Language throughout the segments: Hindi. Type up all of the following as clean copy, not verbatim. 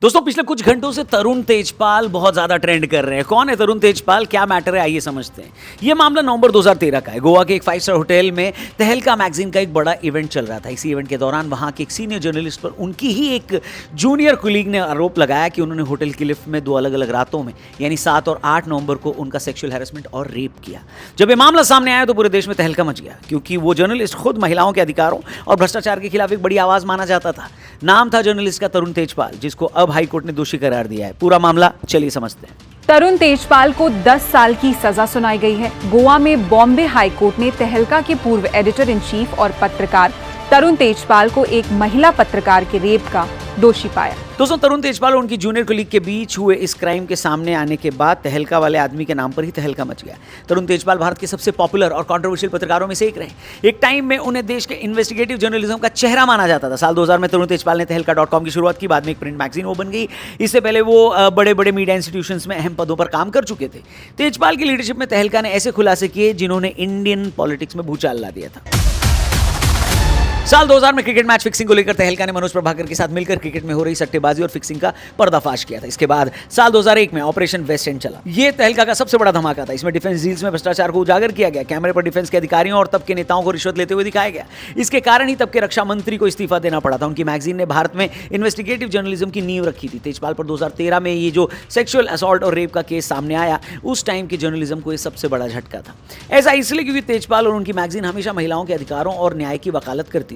दोस्तों पिछले कुछ घंटों से तरुण तेजपाल बहुत ज्यादा ट्रेंड कर रहे हैं। कौन है तरुण तेजपाल, क्या मैटर है, आइए समझते हैं। यह मामला नवंबर 2013 का है। गोवा के एक 5 स्टार होटल में तहलका मैगजीन का एक बड़ा इवेंट चल रहा था। इसी इवेंट के दौरान वहां के एक सीनियर जर्नलिस्ट पर उनकी ही एक जूनियर कुलीग ने आरोप लगाया कि उन्होंने होटल की लिफ्ट में 2 अलग अलग रातों में यानी 7 और 8 नवंबर को उनका सेक्सुअल हैरेसमेंट और रेप किया। जब यह मामला सामने आया तो पूरे देश में तहलका मच गया, क्योंकि वो जर्नलिस्ट खुद महिलाओं के अधिकारों और भ्रष्टाचार के खिलाफ एक बड़ी आवाज माना जाता था। नाम था जर्नलिस्ट का तरुण तेजपाल, जिसको अब हाईकोर्ट ने दोषी करार दिया है। पूरा मामला चलिए समझते हैं। तरुण तेजपाल को 10 साल की सजा सुनाई गई है। गोवा में बॉम्बे हाई कोर्ट ने तहलका के पूर्व एडिटर इन चीफ और पत्रकार तरुण तेजपाल को एक महिला पत्रकार के रेप का दोषी पाया। दोस्तों तरुण तेजपाल और उनकी जूनियर कलीग के बीच हुए इस क्राइम के सामने आने के बाद तहलका वाले आदमी के नाम पर ही तहलका मच गया। तरुण तेजपाल भारत के सबसे पॉपुलर और कंट्रोवर्शियल पत्रकारों में से एक रहे। एक टाइम में उन्हें देश के इन्वेस्टिगेटिव जर्नलिज्म का चेहरा माना जाता था। साल 2000 में तरुण तेजपाल ने तहलका.com की शुरुआत की। बाद में एक प्रिंट मैगजीन वो बन गई। इससे पहले वो बड़े बड़े मीडिया इंस्टीट्यूशंस में अहम पदों पर काम कर चुके थे। तेजपाल की लीडरशिप में तहलका ने ऐसे खुलासे किए जिन्होंने इंडियन पॉलिटिक्स में भूचाल ला दिया था। साल 2000 में क्रिकेट मैच फिक्सिंग को लेकर तहलका ने मनोज प्रभाकर के साथ मिलकर क्रिकेट में हो रही सट्टेबाजी और फिक्सिंग का पर्दाफाश किया था। इसके बाद साल 2001 में ऑपरेशन वेस्ट एंड चला। यह तहलका का सबसे बड़ा धमाका था। इसमें डिफेंस डील्स में भ्रष्टाचार को उजागर किया गया। कैमरे पर डिफेंस के अधिकारियों और तब के नेताओं को रिश्वत लेते हुए दिखाया गया। इसके कारण ही तब के रक्षा मंत्री को इस्तीफा देना पड़ा था। उनकी मैगजीन ने भारत में इन्वेस्टिगेटिव जर्नलिज्म की नींव रखी थी। तेजपाल पर 2013 में ये जो सेक्सुअल असॉल्ट और रेप का केस सामने आया, उस टाइम के जर्नलिज्म को यह सबसे बड़ा झटका था। ऐसा इसलिए क्योंकि तेजपाल और उनकी मैगजीन हमेशा महिलाओं के अधिकारों और न्याय की वकालत करती थी।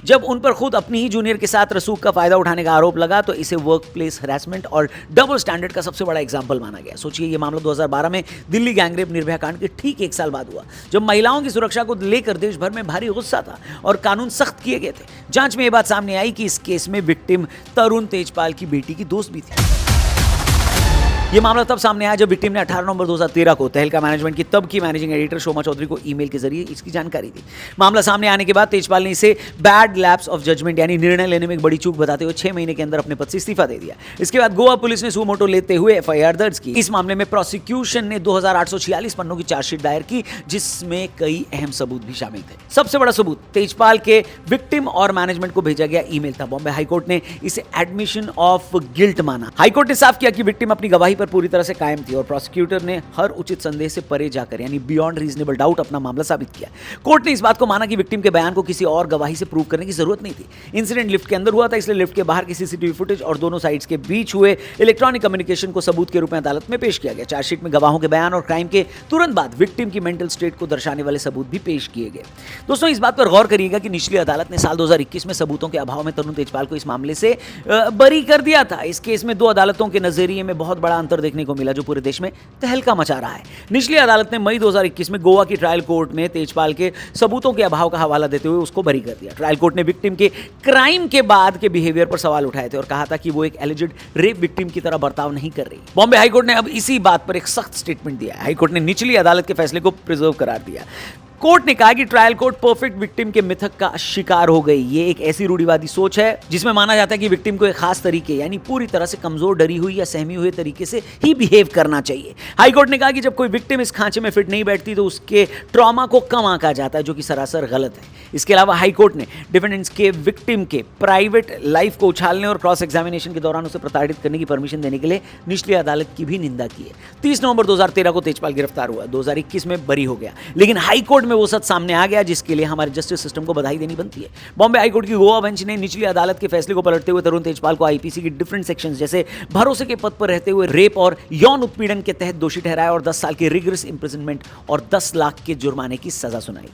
जब उन पर खुद अपनी ही जूनियर के साथ रसूख का फायदा उठाने का आरोप लगा तो इसे वर्क प्लेस हरासमेंट और डबल स्टैंडर्ड का सबसे बड़ा एग्जाम्पल माना गया। सोचिए, यह मामला 2012 में दिल्ली गैंगरेप निर्भया कांड के ठीक 1 साल बाद हुआ, जब महिलाओं की सुरक्षा को लेकर देश भर में भारी गुस्सा था और कानून सख्त किए गए थे। जांच में यह बात सामने आई कि इस केस में विक्टिम तरुण तेजपाल की बेटी की दोस्त भी थी। यह मामला तब सामने आया जब विक्टिम ने 18 नवंबर 2013 को तहलका मैनेजमेंट की तब की मैनेजिंग एडिटर शोमा चौधरी को ईमेल के जरिए इसकी जानकारी दी। मामला सामने आने के बाद तेजपाल ने इसे बैड लैप्स ऑफ जजमेंट यानी निर्णय लेने में एक बड़ी चूक बताते हुए 6 महीने के अंदर अपने पद से इस्तीफा दे दिया। इसके बाद गोवा पुलिस ने सुमोटो लेते हुए एफआईआर दर्ज की। इस मामले में प्रोसिक्यूशन ने 2846 पन्नों की चार्जशीट दायर की, जिसमें कई अहम सबूत भी शामिल थे। सबसे बड़ा सबूत तेजपाल के विक्टिम और मैनेजमेंट को भेजा गया ईमेल था। बॉम्बे हाईकोर्ट ने इसे एडमिशन ऑफ गिल्ट माना। हाईकोर्ट ने साफ किया कि विक्टिम अपनी गवाही पर पूरी तरह से कायम थी और प्रोसिक्यूटर ने हर उचित संदेह से परे जाकर यानी बियॉन्ड रीजनेबल डाउट अपना मामला साबित किया। कोर्ट ने इस बात को माना कि विक्टिम के बयान को किसी और गवाही से प्रूव करने की जरूरत नहीं थी। इंसिडेंट लिफ्ट के अंदर हुआ था, इसलिए लिफ्ट के बाहर की सीसीटीवी फुटेज और दोनों साइड्स के बीच हुए इलेक्ट्रॉनिक कम्युनिकेशन को सबूत के रूप में अदालत में पेश किया गया। चार्जशीट में गवाहों के बयान और क्राइम के तुरंत बाद विक्टिम की मेंटल स्टेट को दर्शाने वाले सबूत भी पेश किए गए। दोस्तों इस बात पर गौर करिएगा कि निचली अदालत ने साल 2021 में सबूतों के अभाव में तरुण तेजपाल को इस मामले से बरी कर दिया था। इस केस में 2 अदालतों के नजरिए में बहुत बड़ा अंतर देखने को मिला, जो पूरे देश में तहलका मचा रहा है। निचली अदालत ने मई 2021 में गोवा की ट्रायल कोर्ट में तेजपाल के सबूतों के अभाव का हवाला देते हुए उसको बरी कर दिया। ट्रायल कोर्ट ने विक्टिम के क्राइम के बाद के बिहेवियर पर सवाल उठाए थे और कहा था कि वो एक एलिजिड रेप विक्टिम की तरह बर्ताव नहीं कर रही। बॉम्बे हाईकोर्ट ने अब इसी बात पर एक सख्त स्टेटमेंट दिया है। हाईकोर्ट ने निचली अदालत के फैसले को प्रिजर्व करार दिया। कोर्ट ने कहा कि ट्रायल कोर्ट परफेक्ट विक्टिम के मिथक का शिकार हो गई। ये एक ऐसी रूढ़िवादी सोच है जिसमें माना जाता है कि विक्टिम को एक खास तरीके यानी पूरी तरह से कमजोर, डरी हुई या सहमी हुए तरीके से ही बिहेव करना चाहिए। हाईकोर्ट ने कहा कि जब कोई विक्टिम इस खांचे में फिट नहीं बैठती तो उसके ट्रॉमा को कम आंका जाता है, जो कि सरासर गलत है। इसके अलावा हाईकोर्ट ने डिफेंडेंट्स के विक्टिम के प्राइवेट लाइफ को उछालने और क्रॉस एग्जामिनेशन के दौरान उसे प्रताड़ित करने की परमिशन देने के लिए निचली अदालत की भी निंदा की है। 30 नवंबर 2013 को तेजपाल गिरफ्तार हुआ, 2021 में बरी हो गया, लेकिन हाईकोर्ट में वो सच सामने आ गया जिसके लिए हमारे जस्टिस सिस्टम को बधाई देनी बनती है। बॉम्बे हाईकोर्ट की गोवा बेंच ने निचली अदालत के फैसले को पलटते हुए तरुण तेजपाल को आईपीसी की डिफरेंट सेक्शंस जैसे भरोसे के पद पर रहते हुए रेप और यौन उत्पीड़न के तहत दोषी ठहराया और 10 साल के रिगरस इंप्रिजनमेंट और 10 लाख के जुर्माने की सजा सुनाई।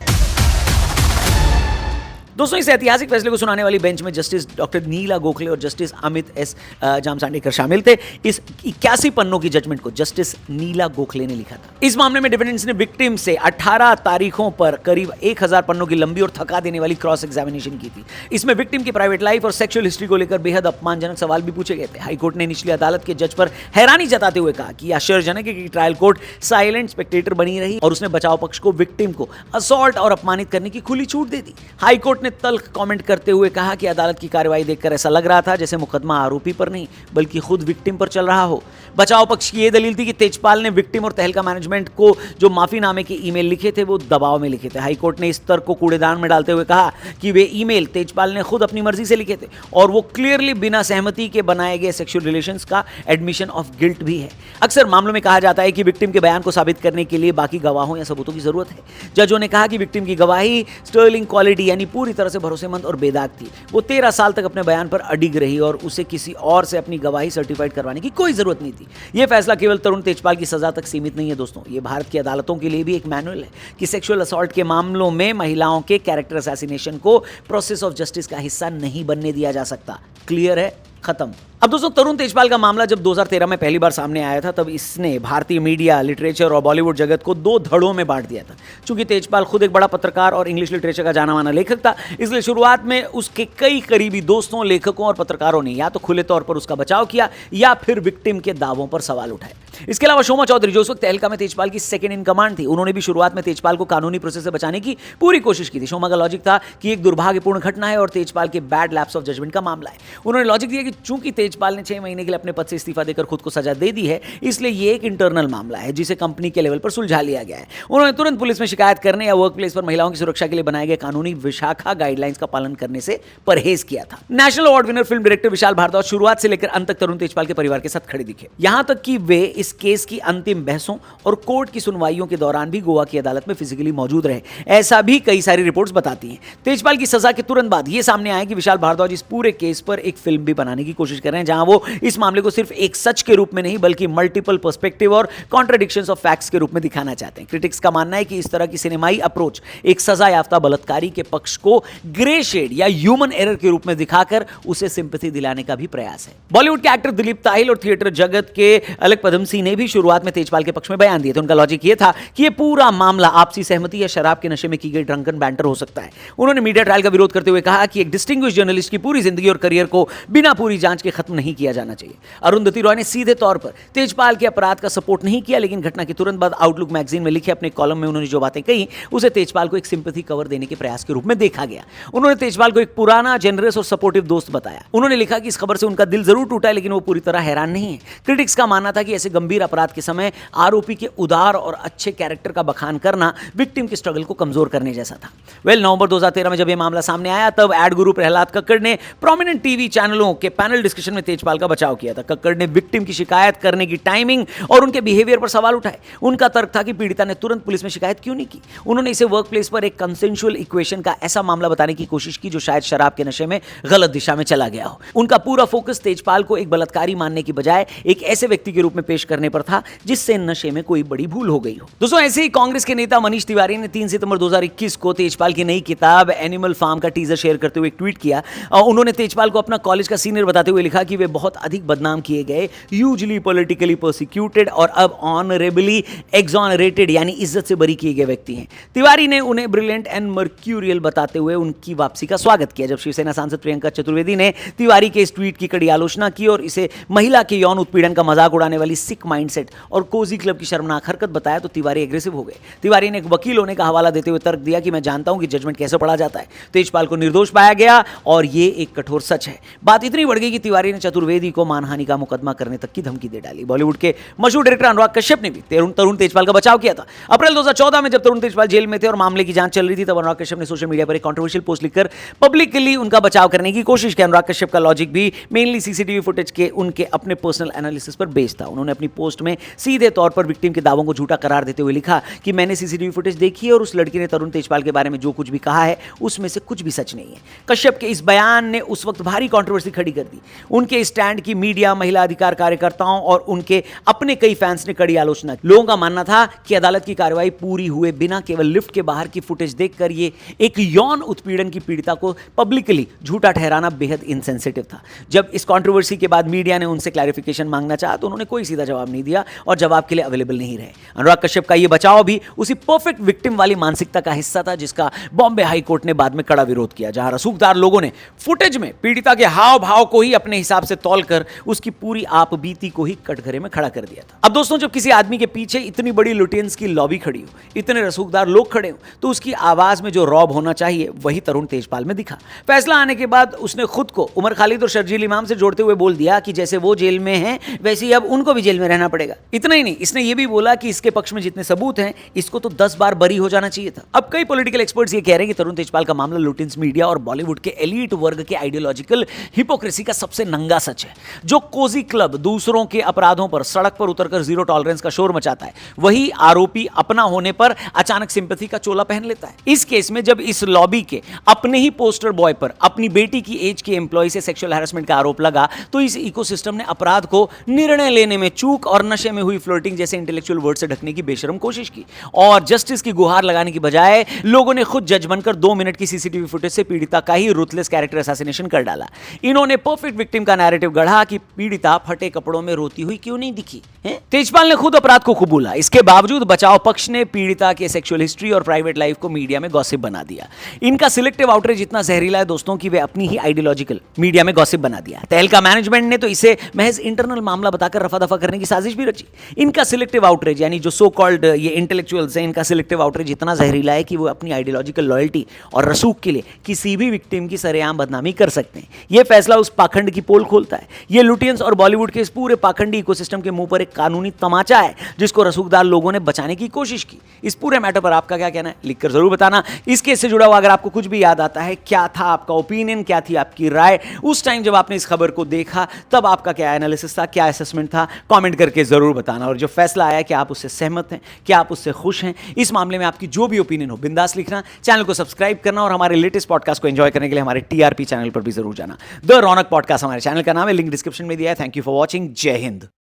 दोस्तों इस ऐतिहासिक फैसले को सुनाने वाली बेंच में जस्टिस डॉक्टर नीला गोखले और जस्टिस अमित एस जामसांडेकर शामिल थे। इस 81 पन्नों की जजमेंट को जस्टिस नीला गोखले ने लिखा था। इस मामले में डिफेंडेंट्स ने विक्टिम से 18 तारीखों पर करीब 1000 पन्नों की लंबी और थका देने वाली क्रॉस एग्जामिनेशन की थी। इसमें विक्टिम की प्राइवेट लाइफ और सेक्सुअल हिस्ट्री को लेकर बेहद अपमानजनक सवाल भी पूछे गए थे। हाईकोर्ट ने निचली अदालत के जज पर हैरानी जताते हुए कहा कि आश्चर्यजनक है कि ट्रायल कोर्ट साइलेंट स्पेक्टेटर बनी रही और उसने बचाव पक्ष को विक्टिम को असॉल्ट और अपमानित करने की खुली छूट दे दी। हाईकोर्ट ने तल्ख कमेंट करते हुए कहा कि अदालत की कार्रवाई देखकर ऐसा लग रहा था जैसे मुकदमा आरोपी पर नहीं बल्कि खुद विक्टिम पर चल रहा हो। बचाव पक्ष की यह दलील थी कि तेजपाल ने विक्टिम और तहलका मैनेजमेंट को जो माफीनामे के ईमेल लिखे थे वो दबाव में लिखे थे। हाईकोर्ट ने इस तर्क को कूड़ेदान में डालते हुए कहा कि वे ईमेल तेजपाल ने खुद अपनी मर्जी से लिखे थे और वो क्लियरली बिना सहमति के बनाए गए सेक्सुअल रिलेशंस का एडमिशन ऑफ गिल्ट भी है। अक्सर मामलों में कहा जाता है कि विक्टिम के बयान को साबित करने के लिए बाकी गवाहों या सबूतों की जरूरत है। जजों ने कहा कि विक्टिम की गवाही स्टर्लिंग क्वालिटी यानी पूरी तरह से भरोसेमंद और बेदाग थी। वो 13 साल तक अपने बयान पर अडिग रही और उसे किसी और से अपनी गवाही सर्टिफाइड करवाने की कोई जरूरत नहीं थी। यह फैसला केवल तरुण तेजपाल की सजा तक सीमित नहीं है दोस्तों, ये भारत की अदालतों के लिए भी एक मैनुअल है कि सेक्सुअल असॉल्ट के मामलों में महिलाओं के कैरेक्टर असैसिनेशन को प्रोसेस ऑफ जस्टिस का हिस्सा नहीं बनने दिया जा सकता। क्लियर है, खत्म। अब दोस्तों, तरुण तेजपाल का मामला जब 2013 में पहली बार सामने आया था तब इसने भारतीय मीडिया, लिटरेचर और बॉलीवुड जगत को 2 धड़ों में बांट दिया था। चूंकि तेजपाल खुद एक बड़ा पत्रकार और इंग्लिश लिटरेचर का जाना माना लेखक था, इसलिए शुरुआत में उसके कई करीबी दोस्तों, लेखकों और पत्रकारों ने या तो खुले तौर पर उसका बचाव किया या फिर विक्टिम के दावों पर सवाल उठाए। इसके अलावा शोमा चौधरी, जो उस वक्त तहलका में तेजपाल की सेकंड इन कमांड थी, उन्होंने भी शुरुआत में तेजपाल को कानूनी प्रोसेस से बचाने की पूरी कोशिश की थी। शोमा का लॉजिक था कि एक दुर्भाग्यपूर्ण घटना है और तेजपाल के बैड लैप्स ऑफ जजमेंट का मामला है। उन्होंने लॉजिक दिया कि चूंकि तेजपाल ने 6 महीने के लिए अपने पद से इस्तीफा देकर खुद को सजा दे दी है, इसलिए ये एक इंटरनल मामला है जिसे कंपनी के लेवल पर सुलझा लिया गया है। उन्होंने तुरंत पुलिस में शिकायत करने या वर्क प्लेस पर महिलाओं की सुरक्षा के लिए बनाए गए कानूनी विशाखा गाइडलाइंस का पालन करने से परहेज किया था। National award winner film director Vishal Bhardwaj शुरुआत से लेकर अंत तक तरुण तेजपाल के परिवार के साथ खड़े दिखे, यहां तक कि वे इस केस की अंतिम बहसों और कोर्ट की सुनवाइयों के दौरान भी गोवा की अदालत में फिजिकली मौजूद रहे। ऐसा भी कई सारी रिपोर्ट्स बताती हैं। तेजपाल की सजा के तुरंत बाद यह सामने आया कि विशाल भारद्वाज इस पूरे केस पर एक फिल्म भी बनाने की कोशिश कर रहे हैं, जहां वो इस मामले को सिर्फ एक सच के रूप में नहीं बल्कि मल्टीपल पर्सपेक्टिव और कॉन्ट्रडिक्शंस ऑफ फैक्ट्स के रूप में दिखाना चाहते हैं। क्रिटिक्स का मानना है कि इस तरह की सिनेमाई अप्रोच एक सजा याफ्ता बलात्कारी के पक्ष को ग्रे शेड या ह्यूमन एरर के रूप में दिखाकर उसे सिंपैथी दिलाने का भी प्रयास है। बॉलीवुड के एक्टर दिलीप ताहिल और थिएटर जगत के अलक पदमसी ने भी शुरुआत में तेजपाल के पक्ष में बयान दिए थे। उनका लॉजिक यह था कि यह पूरा मामला आपसी सहमति या शराब के नशे में की गई ड्रंकन बैंटर हो सकता है। उन्होंने मीडिया ट्रायल का विरोध करते हुए कहा कि एक डिस्टिंग्विश्ड जर्नलिस्ट की पूरी जिंदगी और करियर को बिना पूरी जांच के खत्म नहीं किया जाना चाहिए। अरुंधति रॉय ने सीधे तौर पर तेजपाल के अपराध का सपोर्ट नहीं किया, लेकिन घटना के तुरंत बाद आउटलुक मैगजीन में लिखे अपने कॉलम में उन्होंने जो बातें कही उसे तेजपाल को एक सिंपैथी कवर देने के प्रयास के रूप में देखा गया। उन्होंने तेजपाल को एक पुराना, जेनरस और सपोर्टिव दोस्त बताया। उन्होंने लिखा कि इस खबर से उनका दिल जरूर टूटा, लेकिन वो पूरी तरह हैरान नहीं है। क्रिटिक्स का मानना था कि ऐसे गंभीर अपराध के समय आरोपी के उदार और अच्छे कैरेक्टर का बखान करना विक्टिम के स्ट्रगल को कमजोर करने जैसा था। नवंबर 2013 में जब यह मामला सामने आया तब एड गुरु प्रहलाद कक्कड़ ने प्रोमिनेंट टीवी चैनलों के पैनल डिस्कशन में तेजपाल का बचाव किया था। कक्कड़ ने विक्टिम की शिकायत करने की टाइमिंग और उनके बिहेवियर पर सवाल उठाए। उनका तर्क था कि पीड़िता ने तुरंत पुलिस में शिकायत क्यों नहीं की। उन्होंने इसे वर्क प्लेस पर एक कंसेंशुअल इक्वेशन का ऐसा मामला बताने की कोशिश की जो शायद शराब के नशे में गलत दिशा में चला गया हो। उनका पूरा फोकस तेजपाल को एक बलात्कारी मानने की बजाय एक ऐसे व्यक्ति के रूप में पेश करने पर था जिससे नशे में कोई बड़ी भूल हो गई हो। दोस्तों, ऐसे ही कांग्रेस के नेता मनीष तिवारी ने 3 सितंबर 2021 को तेजपाल की नई किताब एनिमल फार्म का टीजर शेयर करते हुए एक ट्वीट किया। उन्होंने तेजपाल को अपना कॉलेज का सीनियर बताते हुए लिखा कि वे बहुत अधिक बदनाम किए गए, ह्यूजली पॉलिटिकली प्रोसिक्यूटेड और अब ऑनरेबली एक्सोनरेटेड यानी इज्जत से बरी किए गए व्यक्ति हैं। तिवारी ने उन्हें ब्रिलियंट एंड मर्क्यूरियल बताते हुए उनकी वापसी का स्वागत किया। जब शिवसेना सांसद प्रियंका चतुर्वेदी ने तिवारी के इस ट्वीट की कड़ी आलोचना की और इसे महिला के यौन उत्पीड़न का मजाक उड़ाने वाली सिक माइंडसेट और कोजी क्लब की शर्मनाक हरकत बताया तो तिवारी एग्रेसिव हो गए। तिवारी ने एक वकील होने का हवाला देते हुए तर्क दिया कि मैं जानता हूं कि जजमेंट कैसे पढ़ा जाता है। तेजपाल को निर्दोष पाया गया और ये एक कठोर सच है। बात इतनी बढ़ गई कि तिवारी ने चतुर्वेदी को मानहानि का मुकदमा करने तक की धमकी दे डाली। बॉलीवुड के मशहूर डायरेक्टर अनुराग कश्यप ने भी तरुण तेजपाल का बचाव किया था। अप्रैल 2014 में जब तरुण तेजपाल जेल में थे और मामले की जांच चल रही थी तब अनुराग कश्यप ने सोशल मीडिया पर एक कंट्रोवर्शियल पोस्ट लिखकर पब्लिकली उनका बचाव करने की कोशिश की। अनुराग कश्यप का लॉजिक भी मेनली सीसीटीवी फुटेज के उनके अपने पर्सनल एनालिसिस पर बेस्ड था। उन्होंने अपनी पोस्ट में सीधे तौर पर विक्टिम के दावों को झूठा करार देते हुए लिखा कि मैंने सीसीटीवी फुटेज देखी है और उस लड़की ने तरुण तेजपाल के बारे में जो कुछ भी कहा है उसमें से कुछ भी सच नहीं है। कश्यप के इस बयान ने उस वक्त भारी कंट्रोवर्सी खड़ी कर दी। उनके स्टैंड की मीडिया, महिला अधिकार कार्यकर्ताओं और उनके अपने कई फैंस ने कड़ी आलोचना की। लोगों का मानना था कि अदालत की कार्रवाई पूरी हुए बिना केवल लिफ्ट के बाहर की फुटेज देखकर ये एक यौन उत्पीड़न की पीड़िता को पब्लिकली झूठा ठहराना बेहद इनसेंसिटिव था। जब इस कंट्रोवर्सी के बाद मीडिया ने उनसे क्लैरिफिकेशन मांगना चाहा तो उन्होंने कोई सीधा जवाब नहीं दिया और जवाब के लिए अवेलेबल नहीं रहे। अनुराग कश्यप का यह बचाव भी उसी परफेक्ट विक्टिम वाली मानसिकता का हिस्सा था जिसका बॉम्बे हाई कोर्ट ने बाद में कड़ा विरोध किया, जहां रसूखदार लोगों ने फुटेज में पीड़िता के हाव भाव को ही अपने हिसाब हिसाब से तौलकर उसकी पूरी आप बीती को ही कटघरे में खड़ा कर दिया था। अब दोस्तों, जब किसी आदमी के पीछे इतनी बड़ी लुटेंस की लॉबी खड़ी हो, इतने रसूखदार लोग खड़े हो, तो उसकी आवाज में जो रौब होना चाहिए वही तरुण तेजपाल में दिखा। फैसला आने के बाद उसने खुद को उमर खालिद और शर्जील इमाम से जोड़ते हुए बोल दिया कि जैसे वो जेल में हैं वैसे ही अब उनको भी जेल में रहना पड़ेगा। इतना ही नहीं, इसने ये भी बोला कि इसके पक्ष में जितने सबूत हैं इसको तो 10 बार बरी हो जाना चाहिए था। अब कई पॉलिटिकल एक्सपर्ट्स ये कह रहे हैं कि तरुण तेजपाल का मामला लुटेंस मीडिया और बॉलीवुड के एलीट वर्ग के आइडियोलॉजिकल हिपोक्रेसी का सबसे नंगा सच है। जो कोजी क्लब दूसरों के अपराधों पर सड़क पर उतरकर जीरो टॉलरेंस का शोर मचाता है, वही आरोपी अपना होने पर अचानक सिंपैथी का चोला पहन लेता है। इस केस में जब इस लॉबी के अपने ही पोस्टर बॉय पर अपनी बेटी की एज के एम्प्लॉय से सेक्सुअल हैरेसमेंट का आरोप लगा, तो इस इकोसिस्टम ने अपराध को निर्णय लेने में चूक और नशे में हुई फ्लोटिंग जैसे इंटेलेक्चुअल वर्ड से ढकने की बेशरम कोशिश की, और जस्टिस की गुहार लगाने की बजाय लोगों ने खुद जज बनकर 2 मिनट की सीसीटीवी फुटेज से पीड़िता का ही रूथलेस कैरेक्टर असैसिनेशन कर डाला। इन्होंने परफेक्ट विक्टिम का नैरेटिव गढ़ा कि पीड़िता फटे कपड़ों में रोती हुई क्यों नहीं दिखी है? तेजपाल ने खुद अपराध को कबूला। इसके बावजूद बचाव पक्ष ने पीड़िता के सेक्सुअल हिस्ट्री और प्राइवेट लाइफ को मीडिया में गॉसिप बना दिया। इनका सिलेक्टिव आउटरीच इतना जहरीला है दोस्तों कि वे अपनी ही आइडियोलॉजिकल मीडिया में गॉसिप बना दिया। तहलका मैनेजमेंट ने तो इसे महज इंटरनल मामला बताकर रफा दफा करने की साजिश भी रची। इनका सिलेक्टिव आउटरीच, यानी जो सो कॉल्ड ये इंटेलेक्चुअल्स हैं, इनका सिलेक्टिव आउटरीच इतना जहरीला है कि वो अपनी आइडियोलॉजिकल लॉयल्टी और रसूख के लिए किसी भी विक्टिम की सरेआम बदनामी कर सकते हैं। यह फैसला उस पाखंड की पोल खोलता है। यह लुटियंस और बॉलीवुड के इस पूरे पाखंडी इकोसिस्टम के मुंह पर एक कानूनी तमाचा है जिसको रसूखदार लोगों ने बचाने की कोशिश की। इस पूरे मैटर पर आपका क्या कहना है, लिखकर जरूर बताना। इस केस से जुड़ा हुआ अगर आपको कुछ भी याद आता है, क्या था आपका ओपिनियन, क्या थी आपकी राय उस टाइम जब आपने इस खबर को देखा, तब आपका क्या एनालिसिस था, क्या असेसमेंट था, कमेंट करके जरूर बताना। और जो फैसला आया, क्या आप उससे सहमत हैं, क्या आप उससे खुश हैं, इस मामले में आपकी जो भी ओपिनियन हो बिंदास लिखना। चैनल को सब्सक्राइब करना और हमारे लेटेस्ट पॉडकास्ट को एंजॉय करने के लिए हमारे टीआरपी चैनल पर भी जरूर जाना। द रौनक पॉडकास्ट हमारे चैनल का नाम है, लिंक डिस्क्रिप्शन में दिया है। Thank you for watching. जय हिंद।